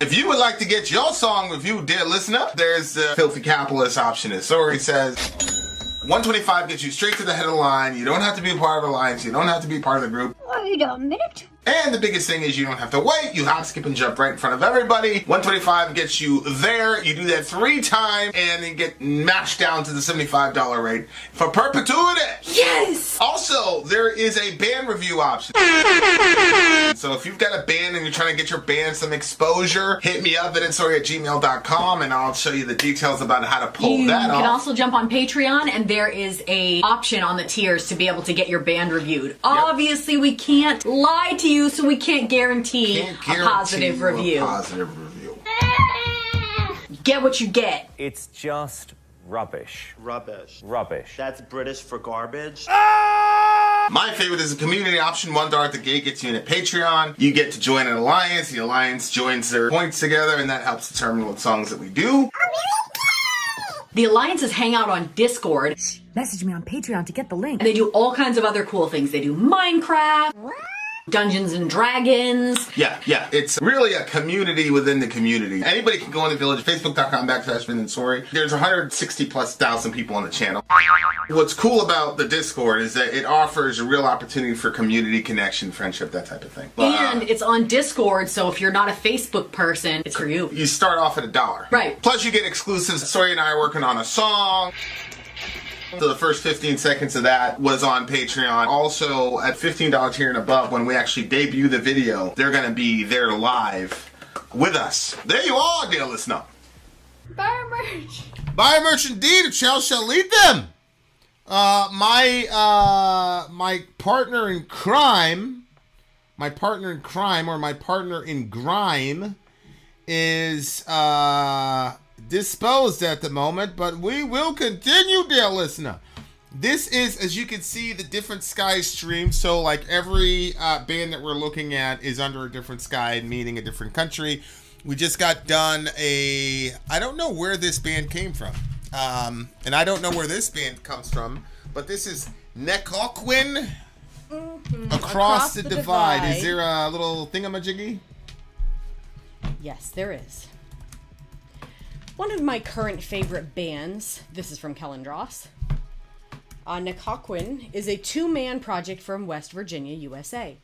If you would like to get your song reviewed, dear listener, there's the Filthy Capitalist option. As Sori says, $125 gets you straight to the head of the line. You don't have to be a part of the alliance. You don't have to be part of the group. Wait a minute. And the biggest thing is you don't have to wait. You hop, skip, and jump right in front of everybody. $125 gets you there. You do that 3 times, and then get mashed down to the $75 rate for perpetuity. Yes! Also, there is a band review option. So if you've got a band and you're trying to get your band some exposure, hit me up at vinsori@gmail.com, and I'll show you the details about how to pull that off. You can also jump on Patreon, and there is a option on the tiers to be able to get your band reviewed. Yep. Obviously, we can't lie to you, so we can't guarantee a positive review. Get what you get. It's just rubbish. Rubbish. Rubbish. That's British for garbage. My favorite is a community option. $1 at the gate gets you in a Patreon. You get to join an alliance. The alliance joins their points together, and that helps determine what songs that we do. The alliances hang out on Discord. Message me on Patreon to get the link. And they do all kinds of other cool things. They do Minecraft. Dungeons and Dragons. Yeah. It's really a community within the community. Anybody can go on the village, facebook.com/Vin and Sori. There's 160,000+ people on the channel. What's cool about the Discord is that it offers a real opportunity for community connection, friendship, that type of thing. And it's on Discord, so if you're not a Facebook person, it's for you. You start off at $1. Right. Plus you get exclusives. Sori and I are working on a song. So the first 15 seconds of that was on Patreon. Also, at $15 tier and above, when we actually debut the video, they're going to be there live with us. There you are, dear listener. Buy our merch. Buy our merch indeed, a child shall lead them. My partner in crime, or my partner in grime is disposed at the moment, but we will continue, dear listener. This is, as you can see, the different sky stream. So like every band that we're looking at is under a different sky, meaning a different country. We just got done I don't know where this band came from, and I don't know where this band comes from, but this is Nechochwen, Across the Divide. Is there a little thingamajiggy? Yes, there is. One of my current favorite bands, this is from Kellendross, Nechochwen, is a 2-man project from West Virginia, USA.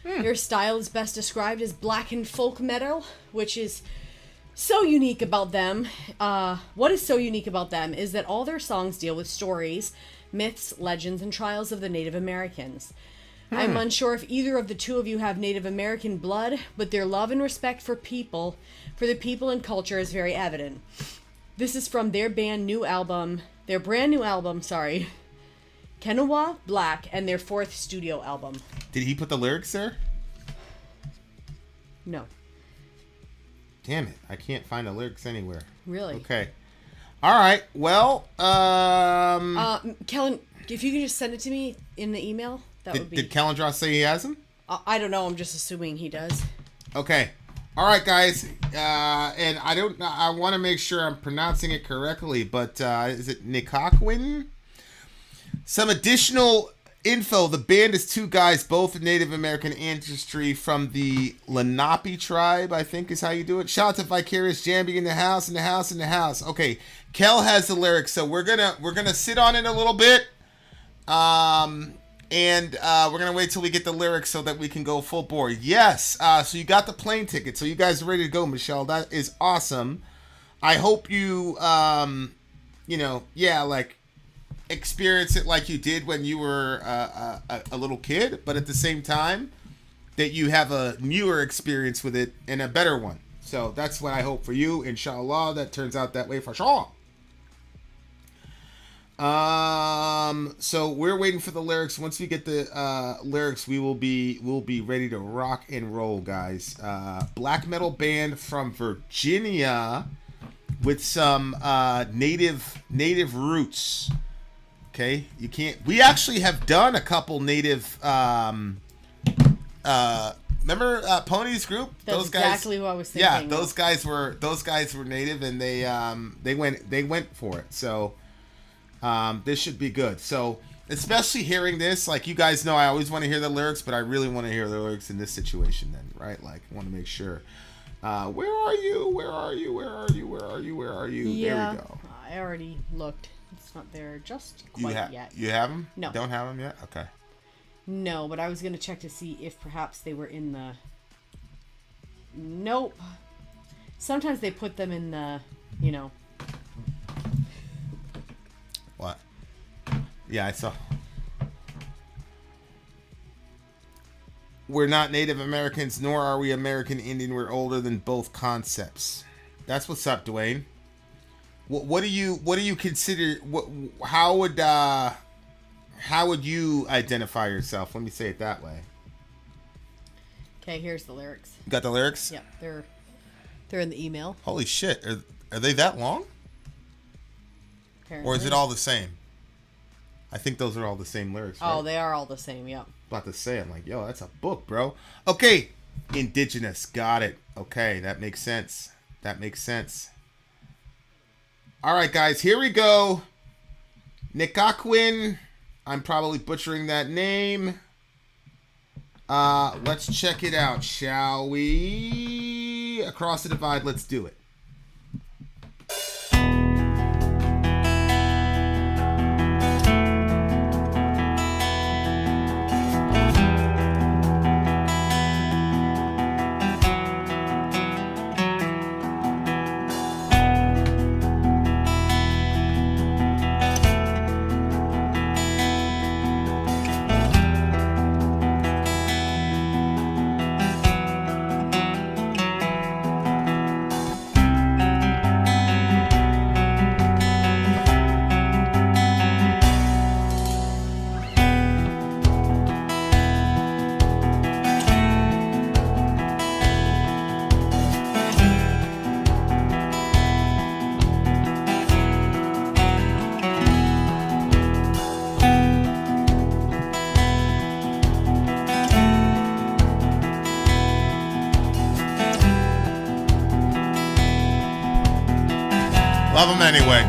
Their style is best described as black and folk metal, which is so unique about them. What is so unique about them is that all their songs deal with stories, myths, legends, and trials of the Native Americans. I'm unsure if either of the two of you have Native American blood, but their love and respect for the people and culture is very evident. This is from their brand new album, Kenawa Black, and their 4th studio album. Did he put the lyrics there? No. Damn it, I can't find the lyrics anywhere. Really? Okay. All right, well, Kellen, if you could just send it to me in the email, that would be... Did Kellendross say he has them? I don't know, I'm just assuming he does. Okay. All right, guys, and I want to make sure I'm pronouncing it correctly, but is it Nechochwen? Some additional info. The band is 2 guys, both Native American ancestry from the Lenape tribe, I think is how you do it. Shout out to Vicarious Jambi in the house. Okay, Kel has the lyrics, so we're gonna sit on it a little bit. And we're going to wait till we get the lyrics so that we can go full bore. Yes, so you got the plane ticket. So you guys are ready to go, Michelle. That is awesome. I hope you, experience it like you did when you were a little kid. But at the same time, that you have a newer experience with it and a better one. So that's what I hope for you. Inshallah, that turns out that way for sure. So we're waiting for the lyrics. Once we get the lyrics, we'll be ready to rock and roll, guys. Black metal band from Virginia with some native roots. Okay, we actually have done a couple native remember Pony's group? That's those guys, exactly what I was thinking. Yeah, those guys were native, and they went for it. So this should be good. So especially hearing this, like, you guys know I always want to hear the lyrics, but I really want to hear the lyrics in this situation then, right? Like, I want to make sure. Where are you? Where are you? Where are you? Where are you? Where are you? Yeah, there we go. I already looked. It's not there just quite yet. You have them? No. Don't have them yet? Okay. No, but I was going to check to see if perhaps they were in the... Nope. Sometimes they put them in the, you know... What? Yeah, I saw. We're not Native Americans, nor are we American Indian. We're older than both concepts. That's what's up, Dwayne. What do you consider? How would you identify yourself? Let me say it that way. Okay, here's the lyrics. You got the lyrics? Yep, they're in the email. Holy shit! Are they that long? Apparently. Or is it all the same? I think those are all the same lyrics. Right? Oh, they are all the same. Yep. About to say, I'm like, yo, that's a book, bro. Okay, Indigenous, got it. Okay, that makes sense. That makes sense. All right, guys, here we go. Nechochwen. I'm probably butchering that name. Let's check it out, shall we? Across the Divide, let's do it. Love them anyway.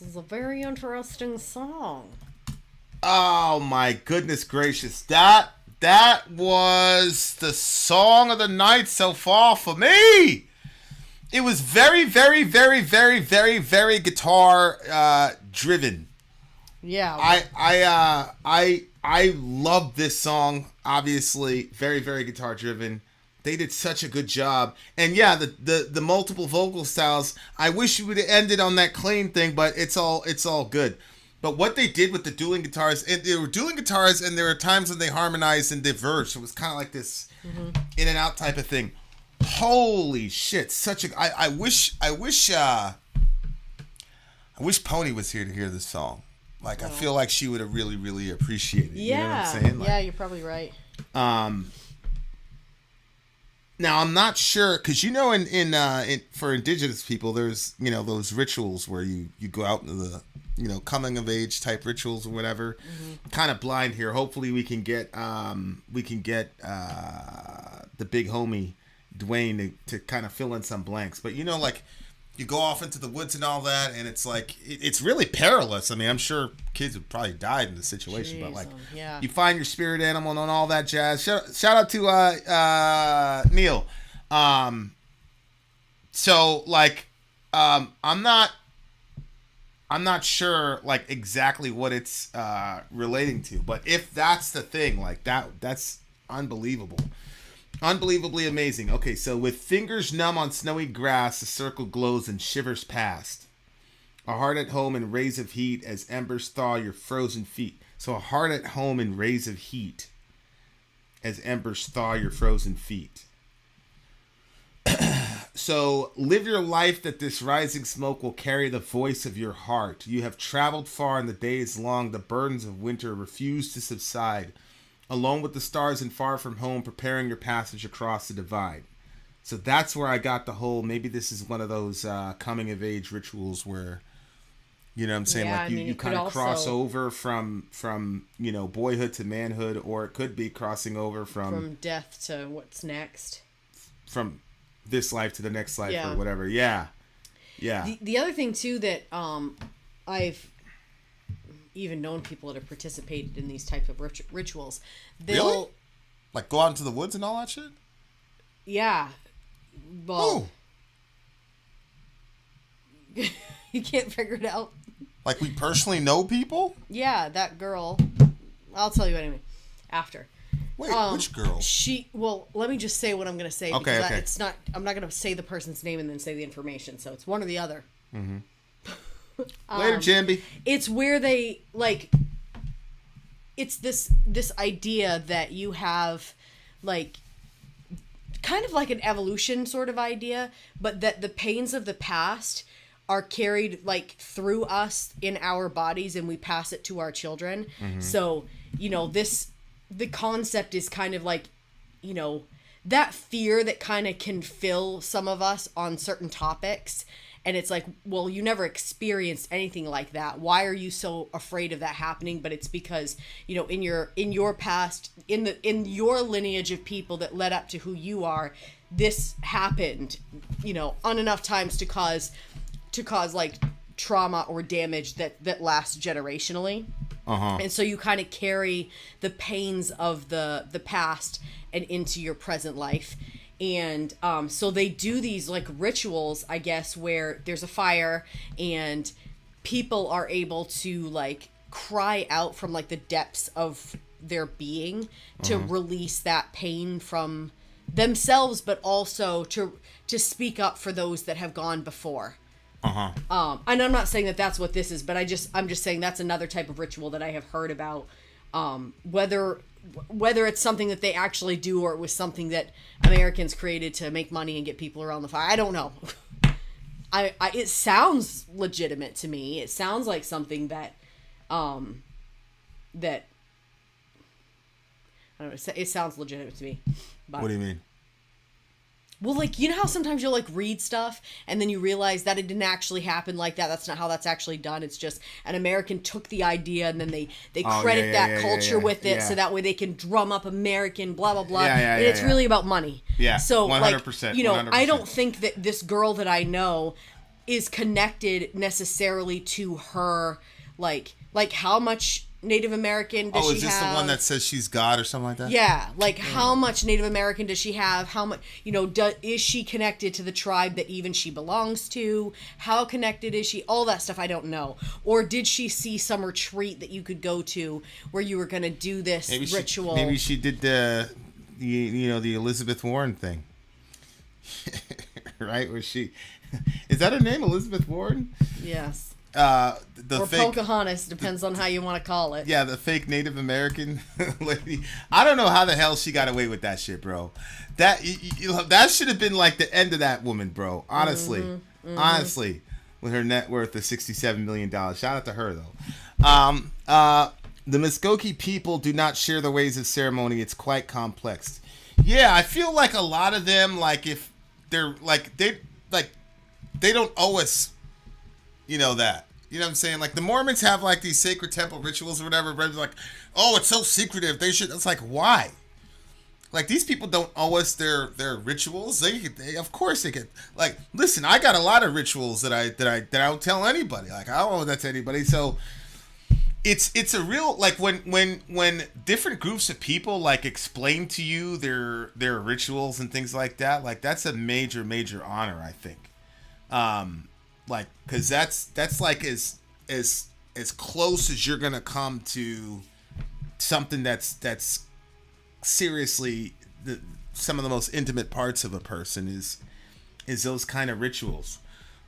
is a very interesting song. Oh my goodness gracious. That was the song of the night so far for me. It was very, very, very, very, very, very guitar driven. Yeah. I love this song. Obviously, very, very guitar driven. They did such a good job. And yeah, the multiple vocal styles. I wish we would have ended on that clean thing, but it's all good. But what they did with the dueling guitars, and they were dueling guitars, and there were times when they harmonized and diverged. It was kind of like this in and out type of thing. Holy shit! I wish Pony was here to hear this song. Like, I feel like she would have really, really appreciated it. Yeah. You know what I'm saying? Like, yeah, you're probably right. Now I'm not sure, because in for Indigenous people, there's those rituals where you go out into the coming of age type rituals or whatever. Kind of blind here. Hopefully we can get the big homie Dwayne to kind of fill in some blanks. But like, you go off into the woods and all that, and it's like it's really perilous. I mean, I'm sure kids would probably died in the situation. But like, you find your spirit animal and all that jazz. Shout out to Neil. So like, I'm not sure like exactly what it's relating to, but if that's the thing, like that's unbelievable. Unbelievably amazing. Okay, so with fingers numb on snowy grass, a circle glows and shivers past. A heart at home in rays of heat as embers thaw your frozen feet. So a heart at home in rays of heat as embers thaw your frozen feet. So live your life that this rising smoke will carry the voice of your heart. You have traveled far and the day is long. The burdens of winter refuse to subside. Alone with the stars and far from home, preparing your passage across the divide. So that's where I got the whole, maybe this is one of those coming of age rituals where, you know what I'm saying? Yeah, like you kind of cross over from boyhood to manhood, or it could be crossing over from death to what's next. From this life to the next life or whatever. Yeah. Yeah. The other thing too that I've even known people that have participated in these types of rituals. Really? Like go out into the woods and all that shit? Yeah. Well, you can't figure it out. Like we personally know people? Yeah, that girl. I'll tell you anyway. After. Wait, which girl? Well, let me just say what I'm going to say. Okay, okay. It's not, I'm not going to say the person's name and then say the information. So it's one or the other. Mm-hmm. Later, Jambi. It's where they it's this idea that you have like kind of like an evolution sort of idea, but that the pains of the past are carried like through us in our bodies and we pass it to our children. Mm-hmm. So, the concept is kind of like, that fear that kind of can fill some of us on certain topics. And it's like, well, you never experienced anything like that. Why are you so afraid of that happening? But it's because, in your past, in your lineage of people that led up to who you are, this happened, on enough times to cause like trauma or damage that lasts generationally. Uh-huh. And so you kind of carry the pains of the past and into your present life. And so they do these like rituals, I guess, where there's a fire and people are able to like cry out from like the depths of their being to release that pain from themselves, but also to speak up for those that have gone before. And I'm not saying that that's what this is, but I'm just saying that's another type of ritual that I have heard about. Whether it's something that they actually do or it was something that Americans created to make money and get people around the fire, I don't know. It sounds legitimate to me. It sounds like something that I don't know. It sounds legitimate to me. But, what do you mean? Well, like, how sometimes you'll, like, read stuff, and then you realize that it didn't actually happen like that. That's not how that's actually done. It's just an American took the idea, and then they credit that culture with it, so that way they can drum up American blah, blah, blah. And it's really about money. Yeah, so, 100%. Like, 100%. I don't think that this girl that I know is connected necessarily to her, like how much Native American does she have? Oh, is this the one that says she's God or something like that? Yeah, like how much Native American does she have? How much, is she connected to the tribe that even she belongs to? How connected is she? All that stuff I don't know. Or did she see some retreat that you could go to where you were going to do this ritual? Maybe she did the Elizabeth Warren thing. Right? Where she... Is that her name, Elizabeth Warren? Yes. Or fake, Pocahontas, depends on how you want to call it. Yeah, the fake Native American lady. I don't know how the hell she got away with that shit, bro. That should have been like the end of that woman, bro. Honestly, honestly, with her net worth of $67 million. Shout out to her though. The Muskogee people do not share the ways of ceremony. It's quite complex. Yeah, I feel like a lot of them, like if they're like they don't owe us. That. You know what I'm saying? Like, the Mormons have, like, these sacred temple rituals or whatever, but it's like, oh, it's so secretive. They should... It's like, why? Like, these people don't owe us their rituals. They of course, they could... Like, listen, I got a lot of rituals that I don't tell anybody. Like, I don't owe that to anybody. So, it's a real... Like, when different groups of people, like, explain to you their rituals and things like that, like, that's a major, major honor, I think. Like, because that's like as close as you're gonna come to something that's seriously some of the most intimate parts of a person is those kind of rituals.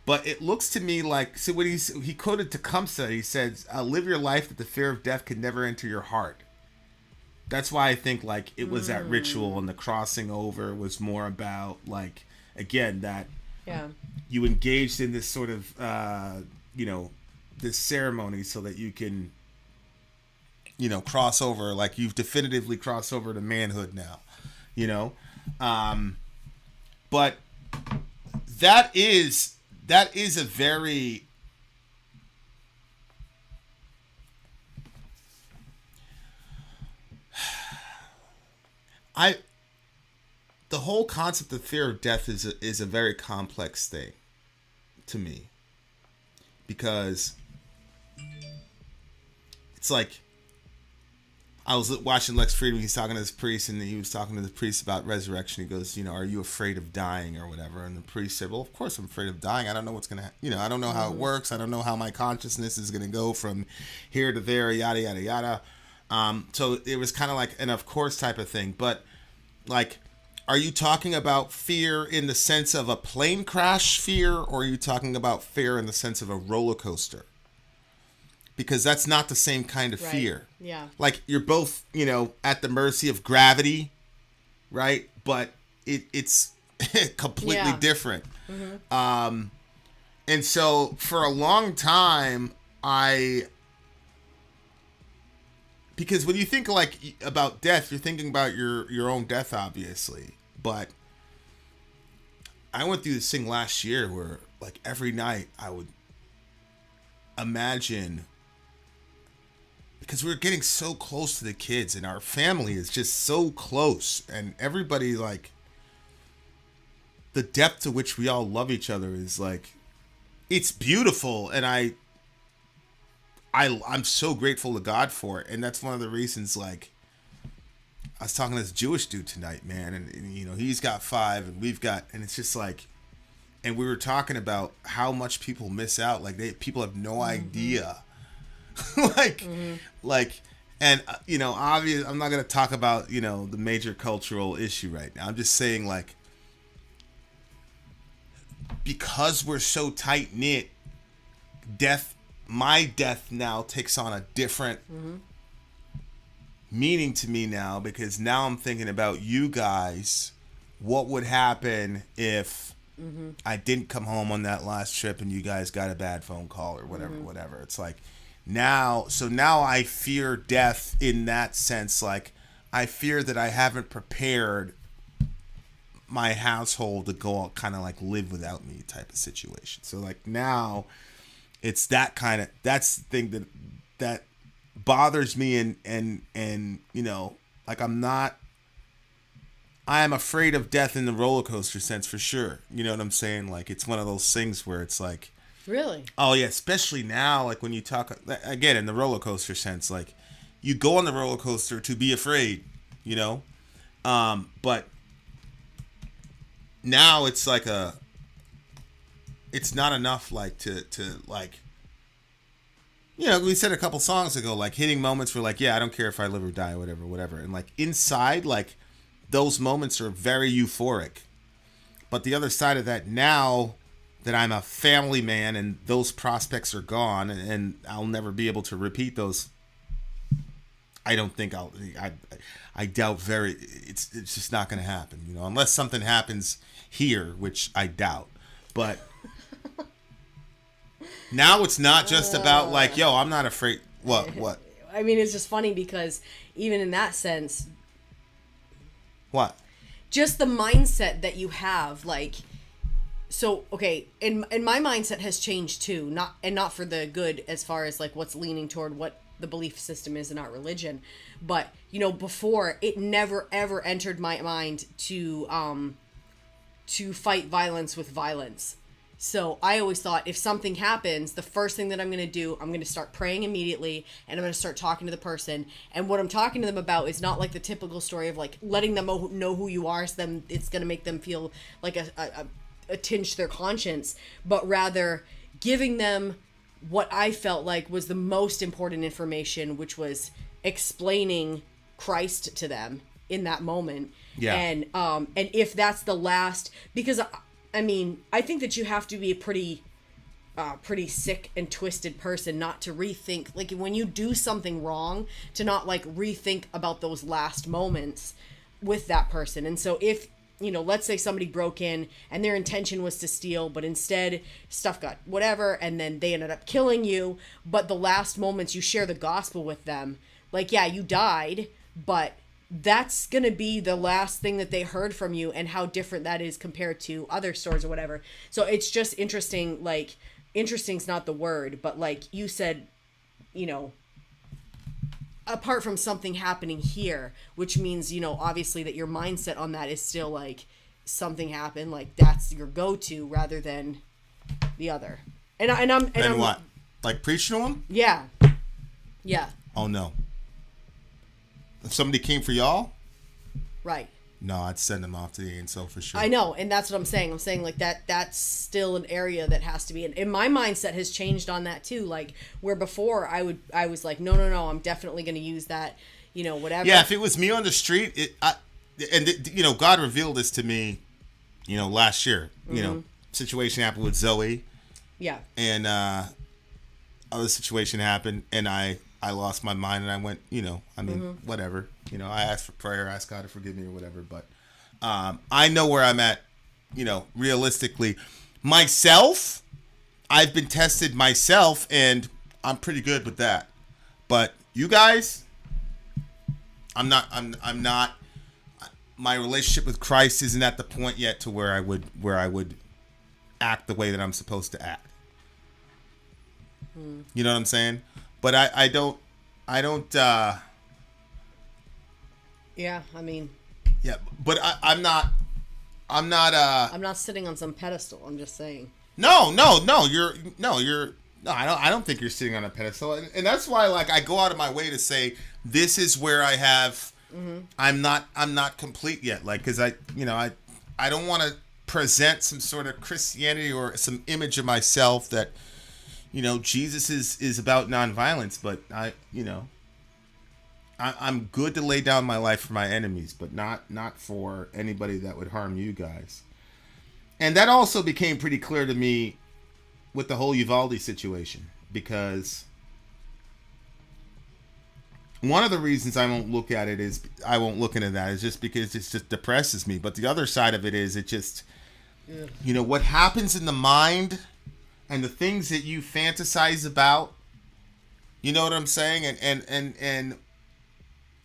But it looks to me like, so when he quoted Tecumseh, he says, "Live your life that the fear of death can never enter your heart." That's why I think like it was that ritual, and the crossing over was more about like, again, that. Yeah. You engaged in this sort of, this ceremony so that you can, cross over. Like you've definitively crossed over to manhood now, But that is a very... The whole concept of fear of death is a very complex thing to me, because it's like I was watching Lex Friedman. He's talking to this priest, and he was talking to the priest about resurrection. He goes, "Are you afraid of dying or whatever?" And the priest said, "Well, of course I'm afraid of dying. I don't know what's gonna, I don't know how it works. I don't know how my consciousness is gonna go from here to there, yada yada yada." So it was kind of like an of course type of thing, but like. Are you talking about fear in the sense of a plane crash fear, or are you talking about fear in the sense of a roller coaster? Because that's not the same kind of fear. Yeah. Like you're both, at the mercy of gravity, right? But it's completely different. Mm-hmm. And so for a long time, because when you think like about death, you're thinking about your own death, obviously. But I went through this thing last year where like every night I would imagine, because we were getting so close to the kids and our family is just so close, and everybody, like, the depth to which we all love each other is like, it's beautiful. And I'm so grateful to God for it. And that's one of the reasons, like, I was talking to this Jewish dude tonight, man, and he's got 5 and we've got, and it's just like, and we were talking about how much people miss out. Like people have no idea. And obviously I'm not going to talk about, the major cultural issue right now. I'm just saying, like, because we're so tight knit, my death now takes on a different meaning to me now, because now I'm thinking about you guys. What would happen if I didn't come home on that last trip and you guys got a bad phone call or whatever. It's like now I fear death in that sense. Like, I fear that I haven't prepared my household to go kind of like live without me type of situation. So like now it's that's the thing that bothers me, and like I'm not I am afraid of death in the roller coaster sense for sure. You know what I'm saying? Like, it's one of those things where it's like, Really? oh yeah, especially now, like when you talk again in the roller coaster sense, like you go on the roller coaster to be afraid, you know, but now it's like it's not enough like to like, you know, we said a couple songs ago, like hitting moments where like, yeah, I don't care if I live or die, whatever, and like inside, like those moments are very euphoric, but the other side of that now, that I'm a family man and those prospects are gone and I'll never be able to repeat those. I don't think I doubt it's just not going to happen, you know, unless something happens here, which I doubt. But now it's not just about like, yo, I'm not afraid. What? I mean, it's just funny because even in that sense, what? Just the mindset that you have, like, so, okay, and my mindset has changed too, not for the good as far as like what's leaning toward what the belief system is in our religion, but you know, before it never ever entered my mind to fight violence with violence. So I always thought if something happens, the first thing that I'm going to do, I'm going to start praying immediately and I'm going to start talking to the person. And what I'm talking to them about is not like the typical story of like letting them know who you are, so then it's going to make them feel like a tinge to their conscience, but rather giving them what I felt like was the most important information, which was explaining Christ to them in that moment. Yeah. And if that's the last, because I mean, I think that you have to be a pretty sick and twisted person not to rethink, like when you do something wrong, to not like rethink about those last moments with that person. And so if, you know, let's say somebody broke in and their intention was to steal, but instead stuff got whatever, and then they ended up killing you, but the last moments you share the gospel with them, like, yeah, you died, but that's gonna be the last thing that they heard from you, and how different that is compared to other stories or whatever. So it's just interesting, like, interesting's not the word, but like you said, you know, apart from something happening here, which means, you know, obviously that your mindset on that is still like something happened, like that's your go-to rather than the other. And I'm what? Like preaching to them? Yeah. Oh no. If somebody came for y'all? Right. No, I'd send them off to the ANSO for sure. I know, and that's what I'm saying. I'm saying like that's still an area that has to be, and my mindset has changed on that too. Like where before I was like, no, I'm definitely going to use that, you know, whatever. Yeah, if it was me on the street, you know, God revealed this to me, you know, last year. You know, situation happened with Zoe. Yeah. And other situation happened, and I lost my mind, and I went, you know, I mean, whatever. You know, I asked for prayer, asked God to forgive me or whatever. But I know where I'm at, you know, realistically. Myself, I've been tested myself, and I'm pretty good with that. But you guys, I'm not. My relationship with Christ isn't at the point yet to where I would act the way that I'm supposed to act. You know what I'm saying? But I don't. Yeah, I mean. Yeah, but I'm not. I'm not sitting on some pedestal. I'm just saying. No. I don't think you're sitting on a pedestal, and that's why, like, I go out of my way to say this is where I have. I'm not complete yet, like, because I don't want to present some sort of Christianity or some image of myself that, you know, Jesus is about nonviolence, but I'm good to lay down my life for my enemies, but not for anybody that would harm you guys. And that also became pretty clear to me with the whole Uvalde situation, because one of the reasons I won't look into that is just because it just depresses me. But the other side of it is it just, you know, what happens in the mind and the things that you fantasize about, you know what I'm saying? And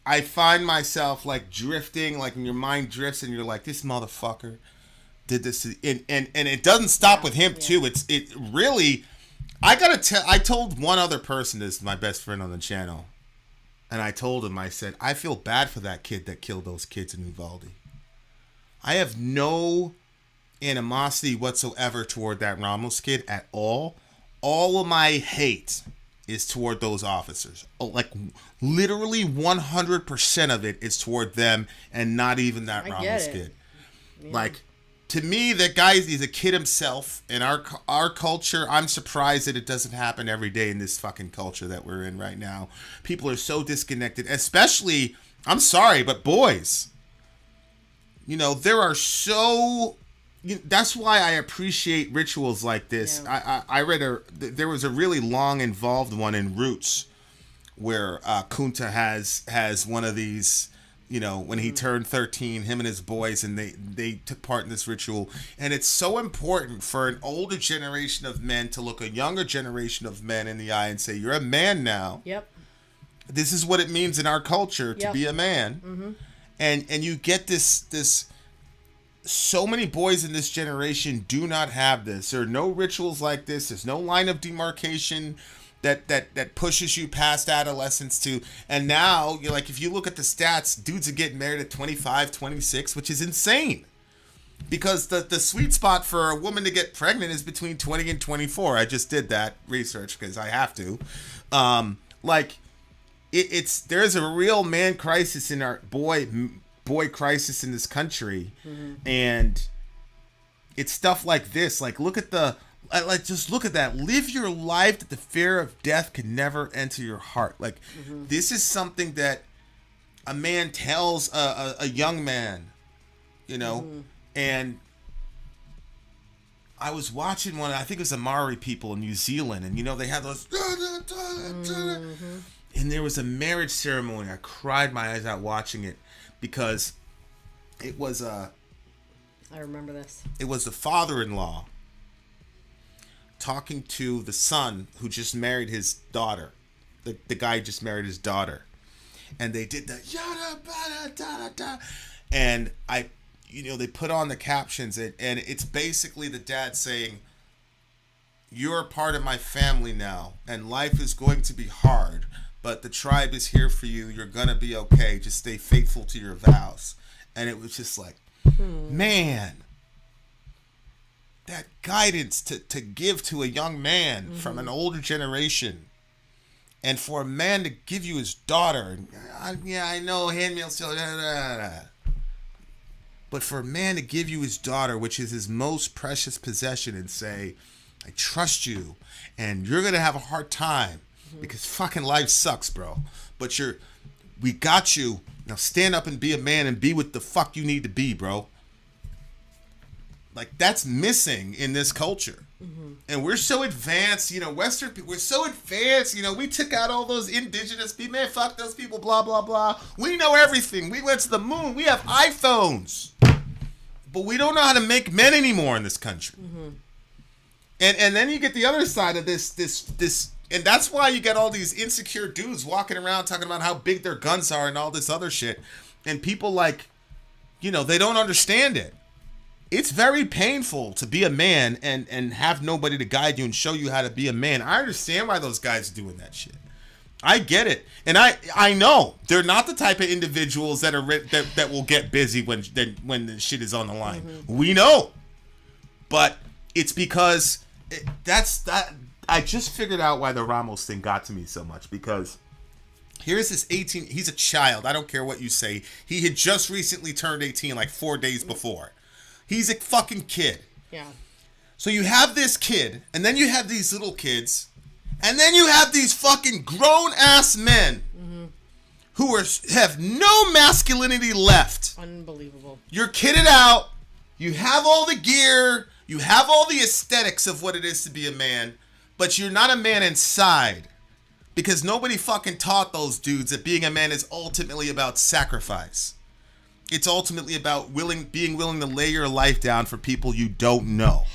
I find myself like drifting, like when your mind drifts and you're like, this motherfucker did this, and it doesn't stop with him too. It really, I told one other person, this, my best friend on the channel, and I told him, I said, I feel bad for that kid that killed those kids in Uvalde. I have no animosity whatsoever toward that Ramos kid at all. All of my hate is toward those officers. Like, literally 100% of it is toward them and not even that Ramos kid. Yeah. Like, to me, that guy, he's a kid himself. In our culture, I'm surprised that it doesn't happen every day in this fucking culture that we're in right now. People are so disconnected, especially, I'm sorry, but boys. You know, there are so... That's why I appreciate rituals like this. Yeah. I read there was a really long involved one in Roots where Kunta has one of these, you know, when he turned 13, him and his boys, and they took part in this ritual. And it's so important for an older generation of men to look a younger generation of men in the eye and say, you're a man now. Yep. This is what it means in our culture to be a man. Mm-hmm. And you get this so many boys in this generation do not have this. There are no rituals like this. There's no line of demarcation that pushes you past adolescence to. And now, you're like, if you look at the stats, dudes are getting married at 25, 26, which is insane. Because the sweet spot for a woman to get pregnant is between 20 and 24. I just did that research because I have to. There's a real man crisis in our boy crisis in this country. Mm-hmm. And it's stuff like this. Like, look at just look at that. Live your life that the fear of death can never enter your heart. Like, this is something that a man tells a young man, you know. And I was watching one, I think it was the Maori people in New Zealand, and you know, they had those and there was a marriage ceremony. I cried my eyes out watching it because it was I remember this. It was the father-in-law talking to the son who just married his daughter. The guy just married his daughter. And they did the yada bada da da. And they put on the captions and it's basically the dad saying, you're a part of my family now, and life is going to be hard, but the tribe is here for you. You're going to be okay. Just stay faithful to your vows. And it was just like, man, that guidance to give to a young man from an older generation, and for a man to give you his daughter. I know handmaid's still, but for a man to give you his daughter, which is his most precious possession, and say, I trust you, and you're going to have a hard time because fucking life sucks, bro. But we got you. Now stand up and be a man and be what the fuck you need to be, bro. Like, that's missing in this culture. And we're so advanced, you know, Western people, we're so advanced, you know, we took out all those indigenous people, man, fuck those people, blah, blah, blah. We know everything. We went to the moon. We have iPhones. But we don't know how to make men anymore in this country. And then you get the other side of this, and that's why you get all these insecure dudes walking around talking about how big their guns are and all this other shit. And people, like, you know, they don't understand it. It's very painful to be a man and have nobody to guide you and show you how to be a man. I understand why those guys are doing that shit. I get it. And I know they're not the type of individuals that that will get busy when the shit is on the line. We know. But it's because I just figured out why the Ramos thing got to me so much, because here's this 18, he's a child. I don't care what you say. He had just recently turned 18 like 4 days before. He's a fucking kid. Yeah. So you have this kid, and then you have these little kids, and then you have these fucking grown-ass men who have no masculinity left. Unbelievable. You're kidded out. You have all the gear. You have all the aesthetics of what it is to be a man, but you're not a man inside, because nobody fucking taught those dudes that being a man is ultimately about sacrifice. It's ultimately about being willing to lay your life down for people you don't know.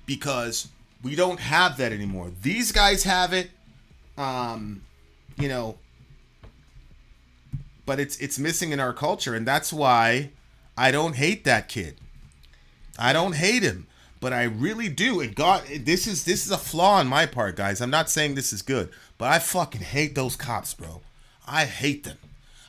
Because we don't have that anymore. These guys have it, you know, but it's missing in our culture, and that's why I don't hate that kid. I don't hate him, but I really do. And God, this is a flaw on my part, guys. I'm not saying this is good, but I fucking hate those cops, bro. I hate them.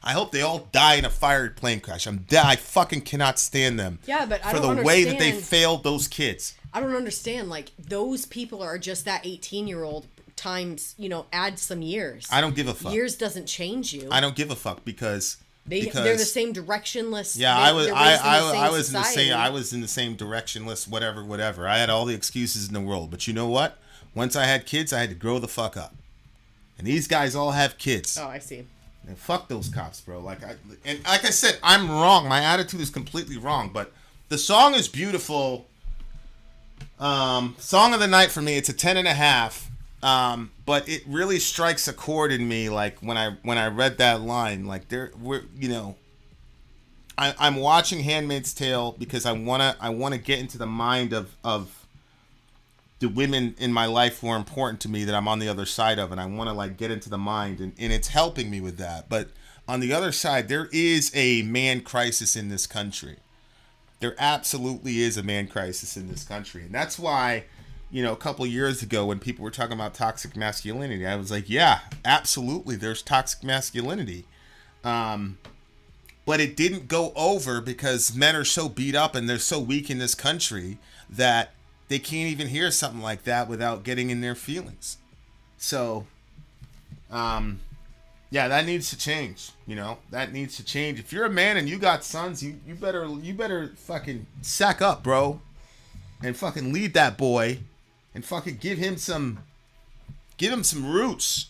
I hope they all die in a fiery plane crash. I fucking cannot stand them. Yeah, but I for don't the way that they understand. failed those kids. I don't understand. Like, those people are just that 18-year-old times, add some years. I don't give a fuck. Years doesn't change you. I don't give a fuck because they're the same directionless. Yeah, I was in the same directionless whatever. I had all the excuses in the world, but you know what? Once I had kids, I had to grow the fuck up. And these guys all have kids. Oh, I see. And fuck those cops, bro. Like I said, I'm wrong. My attitude is completely wrong, but the song is beautiful. Song of the night for me, it's a 10.5. But it really strikes a chord in me. Like when I read that line, like I'm watching Handmaid's Tale because I wanna get into the mind of the women in my life who are important to me that I'm on the other side of, and I want to like get into the mind, and it's helping me with that. But on the other side, there is a man crisis in this country. There absolutely is a man crisis in this country, and that's why, a couple of years ago when people were talking about toxic masculinity, I was like, yeah, absolutely, there's toxic masculinity. But it didn't go over because men are so beat up and they're so weak in this country that they can't even hear something like that without getting in their feelings. So, yeah, that needs to change. That needs to change. If you're a man and you got sons, you better fucking sack up, bro, and fucking lead that boy, and fucking give him some roots.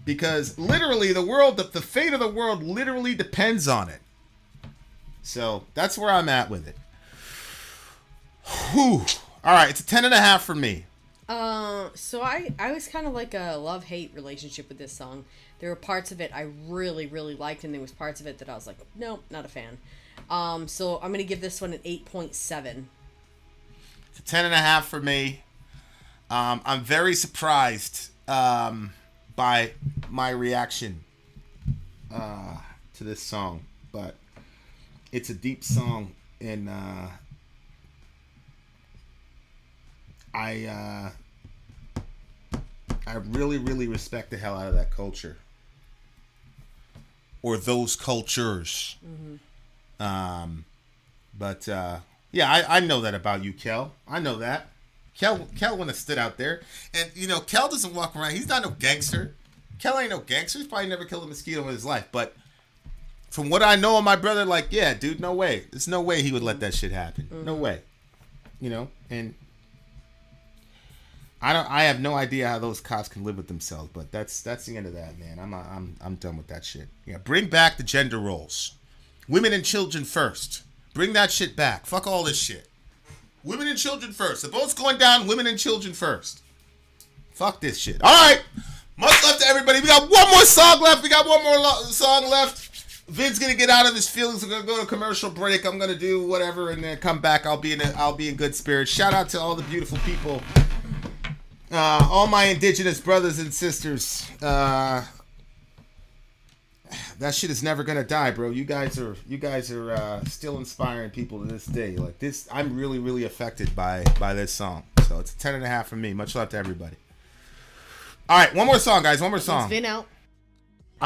Because literally, the fate of the world literally depends on it. So that's where I'm at with it. Whew. All right, it's a 10.5 for me. So I was kind of like a love-hate relationship with this song. There were parts of it I really, really liked, and there was parts of it that I was like, nope, not a fan. So I'm gonna give this one an 8.7. It's a 10.5 for me. I'm very surprised by my reaction to this song, but it's a deep song, and I really, really respect the hell out of that culture. Or those cultures. Mm-hmm. But yeah, I know that about you, Kel. I know that. Kel wouldn't have stood out there. And, Kel doesn't walk around. He's not no gangster. Kel ain't no gangster. He's probably never killed a mosquito in his life. But from what I know of my brother, like, yeah, dude, no way. There's no way he would let that shit happen. Mm-hmm. No way. And I have no idea how those cops can live with themselves, but that's the end of that, man. I'm done with that shit. Yeah, bring back the gender roles. Women and children first. Bring that shit back. Fuck all this shit. Women and children first. The boat's going down. Women and children first. Fuck this shit. All right. Much love to everybody. We got one more song left. Song left. Vin's gonna get out of his feelings. We're gonna go to a commercial break. I'm gonna do whatever and then come back. I'll be in good spirits. Shout out to all the beautiful people. All my Indigenous brothers and sisters, that shit is never gonna die, bro. You guys are still inspiring people to this day. Like this, I'm really, really affected by this song. So it's a 10.5 from me. Much love to everybody. All right, one more song, guys. One more song. It's Vin out.